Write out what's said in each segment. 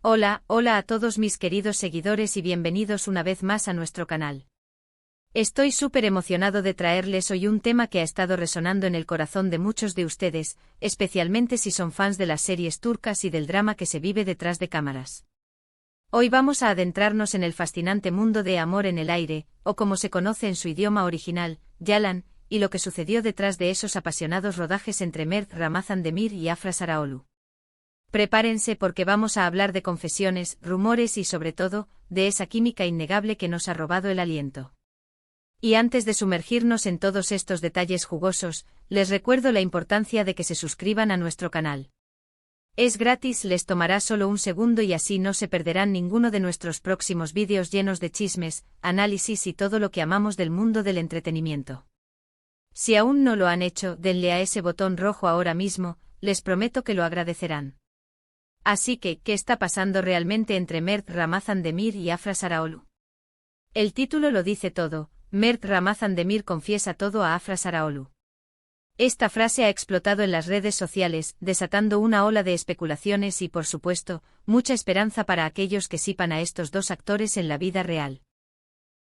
Hola, hola a todos mis queridos seguidores y bienvenidos una vez más a nuestro canal. Estoy súper emocionado de traerles hoy un tema que ha estado resonando en el corazón de muchos de ustedes, especialmente si son fans de las series turcas y del drama que se vive detrás de cámaras. Hoy vamos a adentrarnos en el fascinante mundo de Amor en el Aire, o como se conoce en su idioma original, Yalan, y lo que sucedió detrás de esos apasionados rodajes entre Mert Ramazan Demir y Afra Sarıoğlu. Prepárense porque vamos a hablar de confesiones, rumores y sobre todo, de esa química innegable que nos ha robado el aliento. Y antes de sumergirnos en todos estos detalles jugosos, les recuerdo la importancia de que se suscriban a nuestro canal. Es gratis, les tomará solo un segundo y así no se perderán ninguno de nuestros próximos vídeos llenos de chismes, análisis y todo lo que amamos del mundo del entretenimiento. Si aún no lo han hecho, denle a ese botón rojo ahora mismo, les prometo que lo agradecerán. Así que, ¿qué está pasando realmente entre Mert Ramazan Demir y Afra Sarıoğlu? El título lo dice todo, Mert Ramazan Demir confiesa todo a Afra Sarıoğlu. Esta frase ha explotado en las redes sociales, desatando una ola de especulaciones y, por supuesto, mucha esperanza para aquellos que sipan a estos dos actores en la vida real.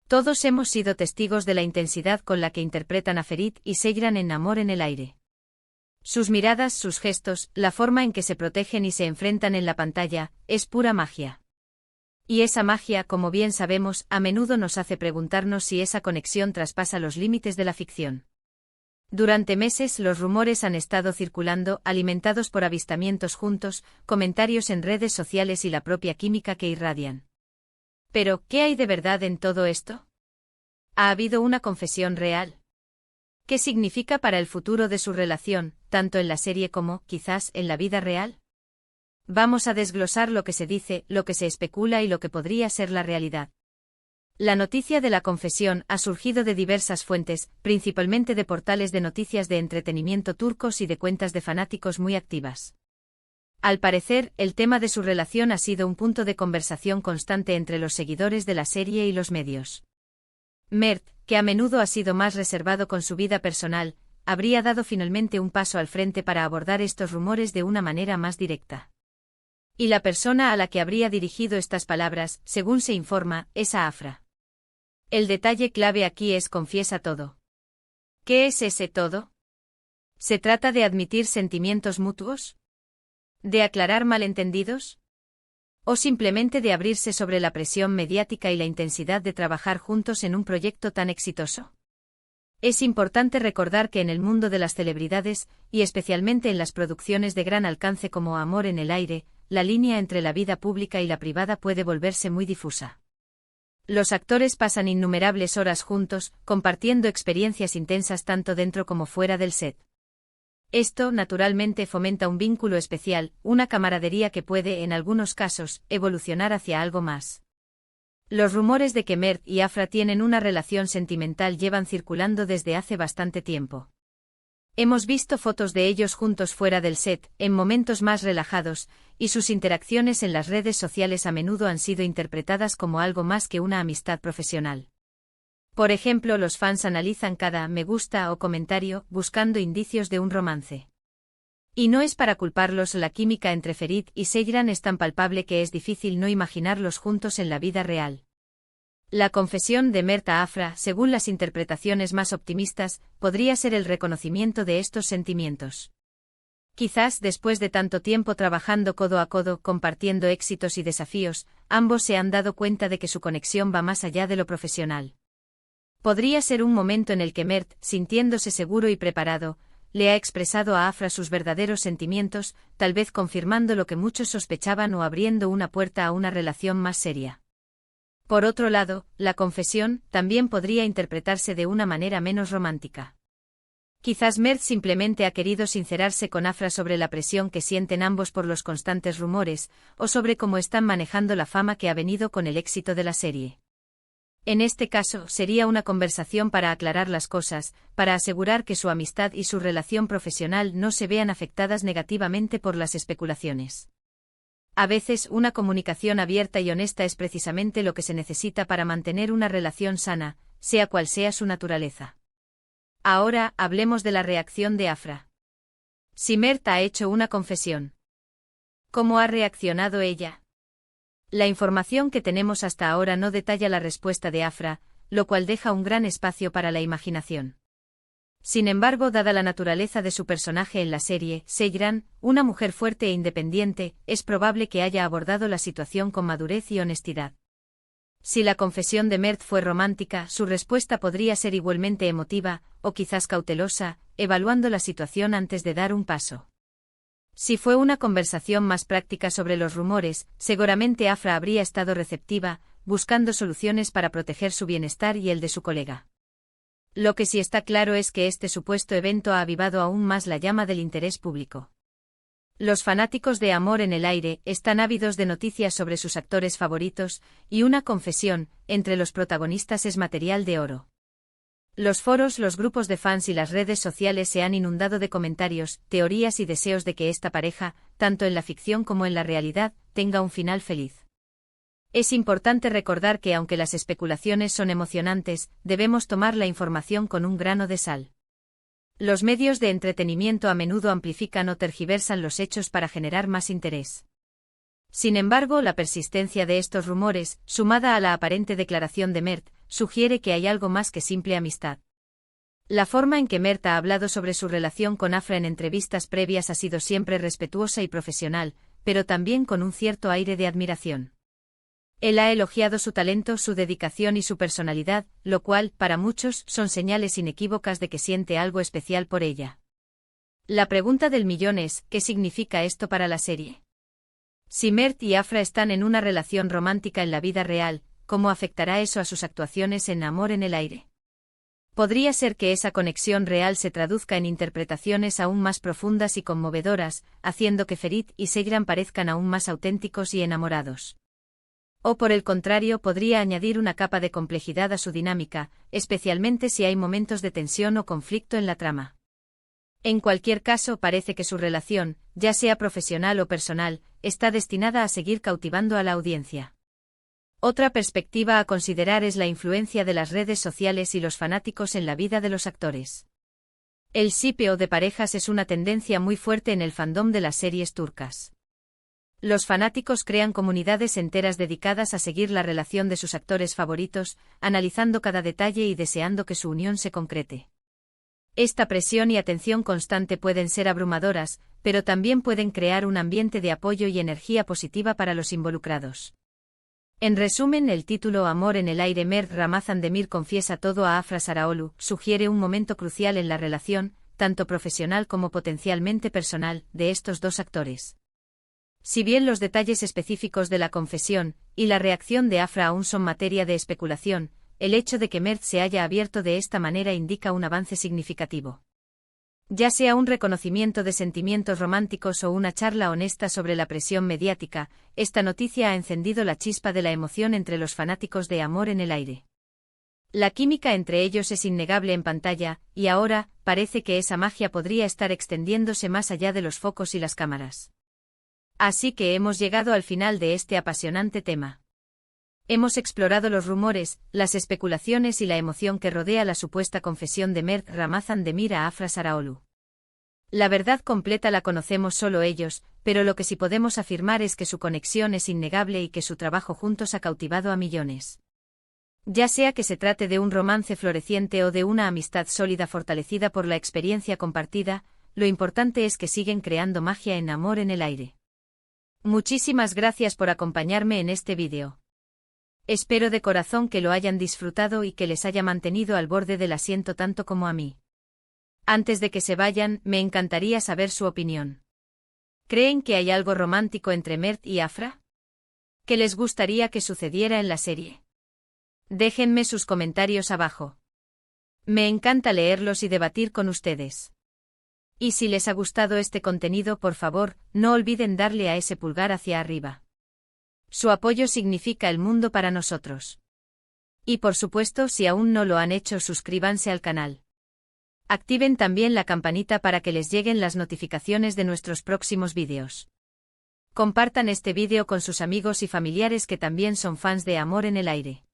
Todos hemos sido testigos de la intensidad con la que interpretan a Ferit y Seyran en Amor en el Aire. Sus miradas, sus gestos, la forma en que se protegen y se enfrentan en la pantalla, es pura magia. Y esa magia, como bien sabemos, a menudo nos hace preguntarnos si esa conexión traspasa los límites de la ficción. Durante meses los rumores han estado circulando, alimentados por avistamientos juntos, comentarios en redes sociales y la propia química que irradian. Pero, ¿qué hay de verdad en todo esto? ¿Ha habido una confesión real? ¿Qué significa para el futuro de su relación, tanto en la serie como, quizás, en la vida real? Vamos a desglosar lo que se dice, lo que se especula y lo que podría ser la realidad. La noticia de la confesión ha surgido de diversas fuentes, principalmente de portales de noticias de entretenimiento turcos y de cuentas de fanáticos muy activas. Al parecer, el tema de su relación ha sido un punto de conversación constante entre los seguidores de la serie y los medios. Mert, que a menudo ha sido más reservado con su vida personal, habría dado finalmente un paso al frente para abordar estos rumores de una manera más directa. Y la persona a la que habría dirigido estas palabras, según se informa, es a Afra. El detalle clave aquí es confiesa todo. ¿Qué es ese todo? ¿Se trata de admitir sentimientos mutuos? ¿De aclarar malentendidos? ¿O simplemente de abrirse sobre la presión mediática y la intensidad de trabajar juntos en un proyecto tan exitoso? Es importante recordar que en el mundo de las celebridades, y especialmente en las producciones de gran alcance como Amor en el Aire, la línea entre la vida pública y la privada puede volverse muy difusa. Los actores pasan innumerables horas juntos, compartiendo experiencias intensas tanto dentro como fuera del set. Esto, naturalmente, fomenta un vínculo especial, una camaradería que puede, en algunos casos, evolucionar hacia algo más. Los rumores de que Mert y Afra tienen una relación sentimental llevan circulando desde hace bastante tiempo. Hemos visto fotos de ellos juntos fuera del set, en momentos más relajados, y sus interacciones en las redes sociales a menudo han sido interpretadas como algo más que una amistad profesional. Por ejemplo, los fans analizan cada me gusta o comentario, buscando indicios de un romance. Y no es para culparlos, la química entre Ferit y Seyran es tan palpable que es difícil no imaginarlos juntos en la vida real. La confesión de Mert a Afra, según las interpretaciones más optimistas, podría ser el reconocimiento de estos sentimientos. Quizás después de tanto tiempo trabajando codo a codo, compartiendo éxitos y desafíos, ambos se han dado cuenta de que su conexión va más allá de lo profesional. Podría ser un momento en el que Mert, sintiéndose seguro y preparado, le ha expresado a Afra sus verdaderos sentimientos, tal vez confirmando lo que muchos sospechaban o abriendo una puerta a una relación más seria. Por otro lado, la confesión también podría interpretarse de una manera menos romántica. Quizás Mert simplemente ha querido sincerarse con Afra sobre la presión que sienten ambos por los constantes rumores, o sobre cómo están manejando la fama que ha venido con el éxito de la serie. En este caso, sería una conversación para aclarar las cosas, para asegurar que su amistad y su relación profesional no se vean afectadas negativamente por las especulaciones. A veces, una comunicación abierta y honesta es precisamente lo que se necesita para mantener una relación sana, sea cual sea su naturaleza. Ahora, hablemos de la reacción de Afra. Si Mert ha hecho una confesión, ¿cómo ha reaccionado ella? La información que tenemos hasta ahora no detalla la respuesta de Afra, lo cual deja un gran espacio para la imaginación. Sin embargo, dada la naturaleza de su personaje en la serie, Seyran, una mujer fuerte e independiente, es probable que haya abordado la situación con madurez y honestidad. Si la confesión de Mert fue romántica, su respuesta podría ser igualmente emotiva, o quizás cautelosa, evaluando la situación antes de dar un paso. Si fue una conversación más práctica sobre los rumores, seguramente Afra habría estado receptiva, buscando soluciones para proteger su bienestar y el de su colega. Lo que sí está claro es que este supuesto evento ha avivado aún más la llama del interés público. Los fanáticos de Amor en el Aire están ávidos de noticias sobre sus actores favoritos, y una confesión entre los protagonistas es material de oro. Los foros, los grupos de fans y las redes sociales se han inundado de comentarios, teorías y deseos de que esta pareja, tanto en la ficción como en la realidad, tenga un final feliz. Es importante recordar que aunque las especulaciones son emocionantes, debemos tomar la información con un grano de sal. Los medios de entretenimiento a menudo amplifican o tergiversan los hechos para generar más interés. Sin embargo, la persistencia de estos rumores, sumada a la aparente declaración de Mert, sugiere que hay algo más que simple amistad. La forma en que Mert ha hablado sobre su relación con Afra en entrevistas previas ha sido siempre respetuosa y profesional, pero también con un cierto aire de admiración. Él ha elogiado su talento, su dedicación y su personalidad, lo cual, para muchos, son señales inequívocas de que siente algo especial por ella. La pregunta del millón es, ¿qué significa esto para la serie? Si Mert y Afra están en una relación romántica en la vida real, ¿cómo afectará eso a sus actuaciones en Amor en el Aire? Podría ser que esa conexión real se traduzca en interpretaciones aún más profundas y conmovedoras, haciendo que Ferit y Seyran parezcan aún más auténticos y enamorados. O por el contrario, podría añadir una capa de complejidad a su dinámica, especialmente si hay momentos de tensión o conflicto en la trama. En cualquier caso, parece que su relación, ya sea profesional o personal, está destinada a seguir cautivando a la audiencia. Otra perspectiva a considerar es la influencia de las redes sociales y los fanáticos en la vida de los actores. El shipeo de parejas es una tendencia muy fuerte en el fandom de las series turcas. Los fanáticos crean comunidades enteras dedicadas a seguir la relación de sus actores favoritos, analizando cada detalle y deseando que su unión se concrete. Esta presión y atención constante pueden ser abrumadoras, pero también pueden crear un ambiente de apoyo y energía positiva para los involucrados. En resumen, el título Amor en el Aire, Mert Ramazan Demir confiesa todo a Afra Saraoglu sugiere un momento crucial en la relación, tanto profesional como potencialmente personal, de estos dos actores. Si bien los detalles específicos de la confesión y la reacción de Afra aún son materia de especulación, el hecho de que Mert se haya abierto de esta manera indica un avance significativo. Ya sea un reconocimiento de sentimientos románticos o una charla honesta sobre la presión mediática, esta noticia ha encendido la chispa de la emoción entre los fanáticos de Amor en el Aire. La química entre ellos es innegable en pantalla, y ahora, parece que esa magia podría estar extendiéndose más allá de los focos y las cámaras. Así que hemos llegado al final de este apasionante tema. Hemos explorado los rumores, las especulaciones y la emoción que rodea la supuesta confesión de Mert Ramazan Demir a Afra Saraoglu. La verdad completa la conocemos solo ellos, pero lo que sí podemos afirmar es que su conexión es innegable y que su trabajo juntos ha cautivado a millones. Ya sea que se trate de un romance floreciente o de una amistad sólida fortalecida por la experiencia compartida, lo importante es que siguen creando magia en Amor en el Aire. Muchísimas gracias por acompañarme en este vídeo. Espero de corazón que lo hayan disfrutado y que les haya mantenido al borde del asiento tanto como a mí. Antes de que se vayan, me encantaría saber su opinión. ¿Creen que hay algo romántico entre Mert y Afra? ¿Qué les gustaría que sucediera en la serie? Déjenme sus comentarios abajo. Me encanta leerlos y debatir con ustedes. Y si les ha gustado este contenido, por favor, no olviden darle a ese pulgar hacia arriba. Su apoyo significa el mundo para nosotros. Y por supuesto, si aún no lo han hecho, suscríbanse al canal. Activen también la campanita para que les lleguen las notificaciones de nuestros próximos vídeos. Compartan este vídeo con sus amigos y familiares que también son fans de Amor en el Aire.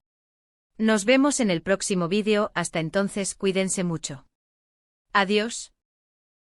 Nos vemos en el próximo vídeo, hasta entonces cuídense mucho. Adiós.